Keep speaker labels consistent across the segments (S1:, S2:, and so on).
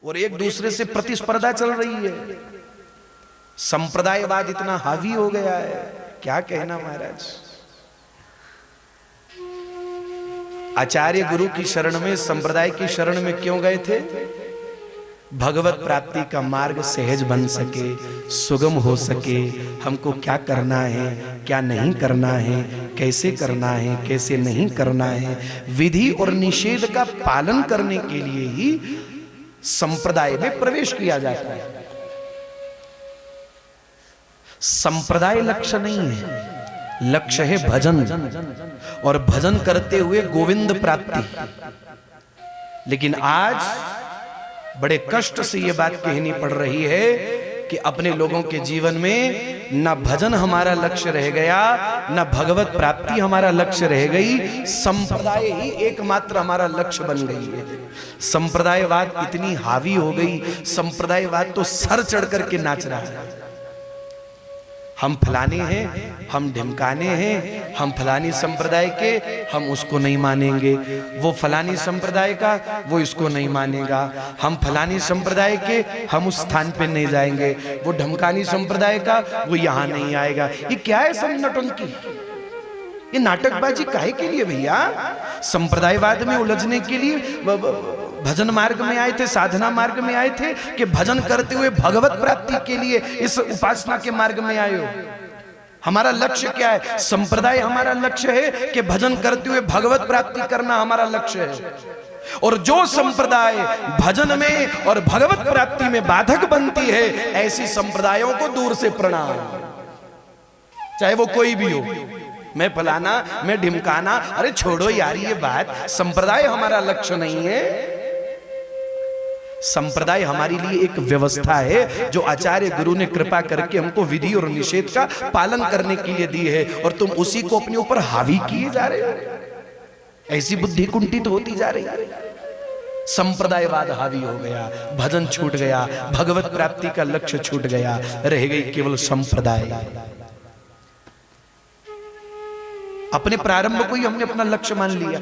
S1: और एक दूसरे से प्रतिस्पर्धा चल रही है। संप्रदायवाद इतना हावी हो गया है, क्या कहना महाराज। आचार्य गुरु की शरण में, संप्रदाय की शरण में क्यों गए थे? भगवत प्राप्ति का मार्ग सहज बन सके, सुगम हो सके। हमको क्या करना है, क्या नहीं करना है, कैसे करना है, कैसे नहीं करना है, विधि और निषेध का पालन करने के लिए ही संप्रदाय में प्रवेश किया जाता है। संप्रदाय लक्ष्य नहीं है, लक्ष्य है भजन, और भजन करते हुए गोविंद प्राप्ति। लेकिन आज बड़े कष्ट से यह बात कहनी पड़ रही है कि अपने लोगों के जीवन में न भजन हमारा लक्ष्य रह गया, न भगवत प्राप्ति हमारा लक्ष्य रह गई, संप्रदाय ही एकमात्र हमारा लक्ष्य बन गई है। संप्रदायवाद इतनी हावी हो गई, संप्रदायवाद तो सर चढ़ करके नाच रहा है। हम फलाने हैं, हम ढिमकाने हैं, हम फलानी संप्रदाय के, हम उसको नहीं मानेंगे। वो फलानी संप्रदाय का, वो इसको नहीं मानेगा। हम फलानी संप्रदाय के, हम उस स्थान पे नहीं जाएंगे। वो ढमकानी संप्रदाय का, वो यहां नहीं आएगा। ये क्या है सब नौटंकी, ये नाटकबाजी काहे के लिए भैया? संप्रदायवाद में उलझने के लिए भजन मार्ग में आए थे, साधना मार्ग में आए थे, कि भजन करते हुए भगवत प्राप्ति के लिए इस उपासना के मार्ग में आए हो? हमारा लक्ष्य क्या है? संप्रदाय हमारा लक्ष्य है कि भजन करते हुए भगवत प्राप्ति करना हमारा लक्ष्य है। और जो संप्रदाय भजन में और भगवत प्राप्ति में बाधक बनती है, ऐसी संप्रदायों को दूर से प्रणाम, चाहे वो कोई भी हो। मैं फलाना, मैं ढिमकाना, अरे छोड़ो यार ये बात। संप्रदाय हमारा लक्ष्य नहीं है। संप्रदाय हमारे लिए एक व्यवस्था है जो आचार्य गुरु ने कृपा करके हमको विधि और निषेध का पालन करने के लिए दी है, और तुम उसी को अपने ऊपर हावी किए जा रहे हो। ऐसी बुद्धि कुंठित होती जा रही है। संप्रदायवाद हावी हो गया, भजन छूट गया, भगवत प्राप्ति का लक्ष्य छूट गया, रह गई केवल संप्रदाय। अपने प्रारंभ को ही हमने अपना लक्ष्य मान लिया।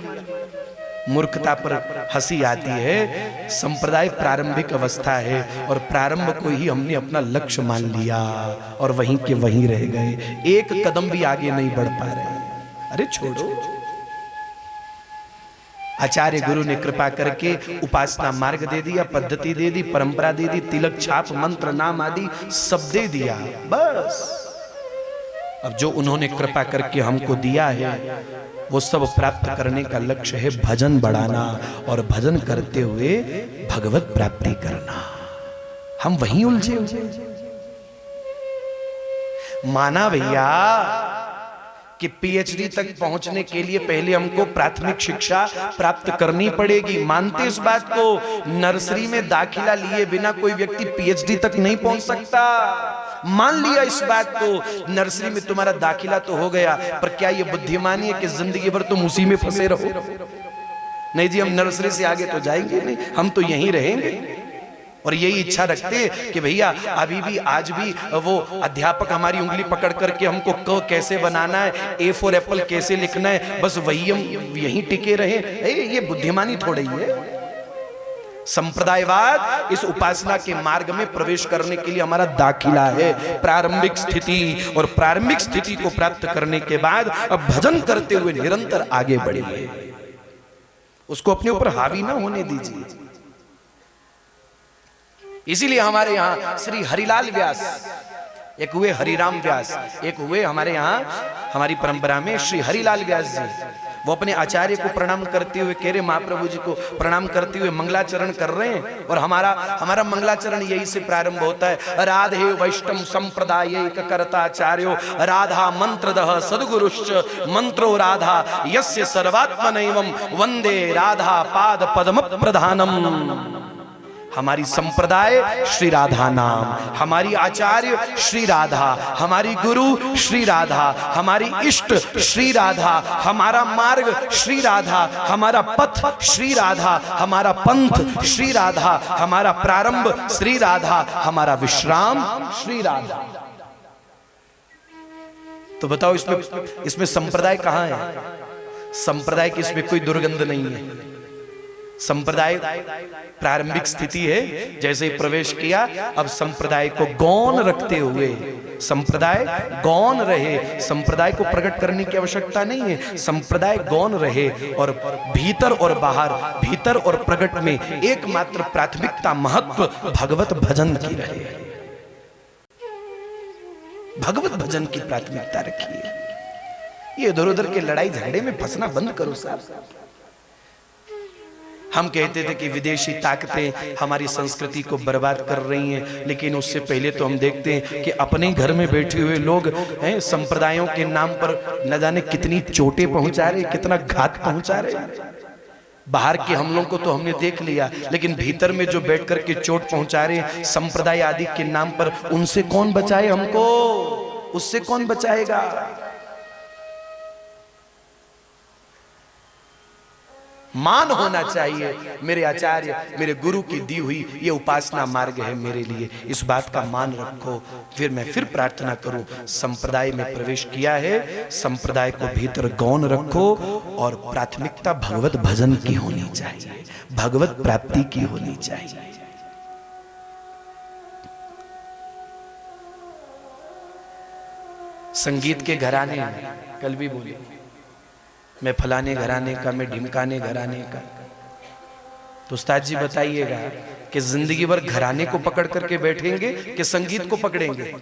S1: मूर्खता पर हंसी आती है। संप्रदाय प्रारंभिक अवस्था है, और प्रारंभ को ही हमने अपना लक्ष्य मान लिया, और वहीं के वहीं रह गए। एक कदम भी आगे नहीं बढ़ पा रहे। अरे छोड़ो। आचार्य गुरु ने कृपा करके उपासना मार्ग दे दिया, पद्धति दे दी, परंपरा दे दी, तिलक छाप मंत्र नाम आदि सब दे दिया। बस अब जो उन्होंने कृपा करके हमको दिया है, वो सब प्राप्त करने का लक्ष्य है भजन बढ़ाना, और भजन करते हुए भगवत प्राप्ति करना। हम वहीं उलझे हुए। माना भैया कि पीएचडी तक पहुंचने के लिए पहले हमको प्राथमिक शिक्षा प्राप्त करनी पड़ेगी। मानते इस बात को? नर्सरी में दाखिला लिए बिना कोई व्यक्ति पीएचडी तक नहीं पहुंच सकता। मान लिया इस बात को, नर्सरी में तुम्हारा दाखिला तो हो गया, पर क्या ये बुद्धिमानी है कि जिंदगी भर तुम उसी में फंसे रहो? नहीं जी, हम नर्सरी से आगे तो जाएंगे नहीं, हम तो यहीं रहेंगे। और यही इच्छा रखते हैं कि भैया अभी भी, आज भी वो अध्यापक हमारी उंगली पकड़ करके हमको क कैसे बनाना है, ए फॉर एप्पल कैसे लिखना है, बस वही हम यहीं टिके रहे। ये बुद्धिमानी थोड़ी है। संप्रदायवाद इस उपासना के मार्ग में प्रवेश करने के लिए हमारा दाखिला है, प्रारंभिक स्थिति। और प्रारंभिक स्थिति को प्राप्त करने के बाद अब भजन करते हुए निरंतर आगे बढ़िए। उसको अपने ऊपर हावी ना होने दीजिए। इसीलिए हमारे यहाँ श्री हरिलाल व्यास, एक हुए हरिराम व्यास, एक हुए हमारे यहाँ हमारी परंपरा में श्री हरिलाल व्यास जी। वो अपने आचार्य को प्रणाम करते हुए कह रहे, महाप्रभु जी को प्रणाम करते हुए मंगलाचरण कर रहे हैं। और हमारा मंगलाचरण यही से प्रारंभ होता है। राधे वैष्णव संप्रदाय कर्ताचार्यो राधा मंत्रदः सद्गुरुश्च मंत्रो राधा यस्य सर्वात्मनैवं वंदे राधा पाद पद्म प्रधानम। हमारी संप्रदाय श्री राधा नाम, हमारी आचार्य श्री राधा, हमारी गुरु श्री राधा, हमारी इष्ट श्री राधा, हमारा मार्ग श्री राधा, हमारा पथ श्री राधा, हमारा पंथ श्री राधा, हमारा प्रारंभ श्री राधा, हमारा विश्राम श्री राधा। तो बताओ इसमें संप्रदाय कहां है? संप्रदाय की इसमें कोई दुर्गंध नहीं है। संप्रदाय प्रारंभिक स्थिति है, जैसे प्रवेश किया अब संप्रदाय को गौण रखते हुए, संप्रदाय गौण रहे, संप्रदाय को प्रकट करने की आवश्यकता नहीं है, संप्रदाय गौण रहे और भीतर और बाहर, भीतर और प्रकट में एकमात्र प्राथमिकता महत्व भगवत भजन की रहे। भगवत भजन की प्राथमिकता रखिए। ये इधर उधर के लड़ाई झगड़े में फंसना बंद करो साहब। हम कहते थे कि विदेशी ताकतें हमारी संस्कृति को बर्बाद कर रही हैं, लेकिन उससे पहले तो हम देखते हैं कि अपने घर में बैठे हुए लोग हैं संप्रदायों के नाम पर न जाने कितनी चोटें पहुंचा रहे, कितना घात पहुंचा रहे। बाहर के हमलों को तो हमने देख लिया, लेकिन भीतर में जो बैठ कर के चोट पहुंचा रहे संप्रदाय आदि के नाम पर, उनसे कौन बचाए हमको? उससे कौन बचाएगा? मान होना चाहिए मेरे आचार्य, मेरे गुरु की दी हुई ये उपासना मार्ग है मेरे लिए, इस बात का मान रखो। फिर मैं फिर प्रार्थना करूं, संप्रदाय में प्रवेश किया है, संप्रदाय को भीतर गौण रखो और प्राथमिकता भगवत भजन की होनी चाहिए, भगवत प्राप्ति की होनी चाहिए। संगीत के घराने, कल भी बोले मैं फलाने घराने का, मैं ढिमकाने घराने का, तो उस्ताद जी बताइएगा कि जिंदगी भर घराने को पकड़ करके बैठेंगे कि संगीत को पकड़ेंगे?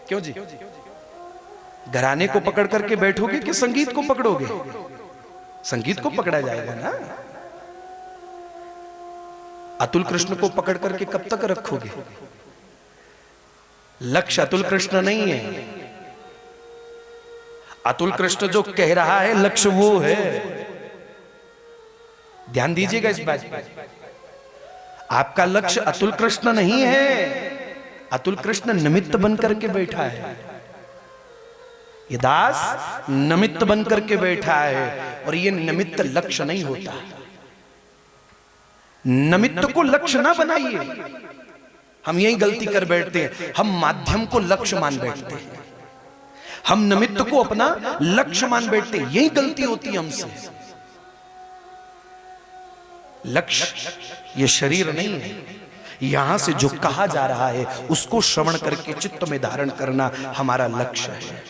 S1: क्यों जी? घराने को पकड़ करके बैठोगे कि संगीत को पकड़ोगे? संगीत को पकड़ा जाएगा ना। अतुल कृष्ण को पकड़ करके कब तक रखोगे? लक्ष्य अतुल कृष्ण नहीं है, अतुल कृष्ण जो कह रहा है लक्ष्य वो है। ध्यान दीजिएगा इस बात पर। आपका लक्ष्य अतुल कृष्ण नहीं है, अतुल कृष्ण निमित्त बन करके बैठा है, ये दास निमित्त बन करके बैठा है, और ये निमित्त लक्ष्य नहीं होता। निमित्त को लक्ष्य ना बनाइए। हम यही गलती कर बैठते हैं, हम माध्यम को लक्ष्य मान बैठते हैं, हम निमित्त को अपना लक्ष्य मान बैठते हैं, यही गलती होती है हमसे। लक्ष्य ये शरीर नहीं है, यहां से जो कहा जा रहा है उसको श्रवण करके चित्त में धारण करना हमारा लक्ष्य है।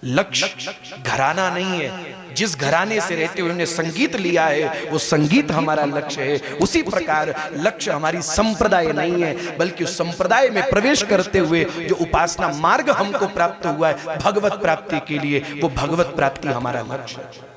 S1: लक्ष्य घराना नहीं है, जिस घराने से रहते हुए उन्होंने संगीत लिया है वो संगीत हमारा लक्ष्य है। उसी प्रकार लक्ष्य हमारी संप्रदाय नहीं है, बल्कि उस संप्रदाय में प्रवेश करते हुए जो उपासना मार्ग हमको प्राप्त हुआ है भगवत प्राप्ति के लिए, वो भगवत प्राप्ति हमारा लक्ष्य है।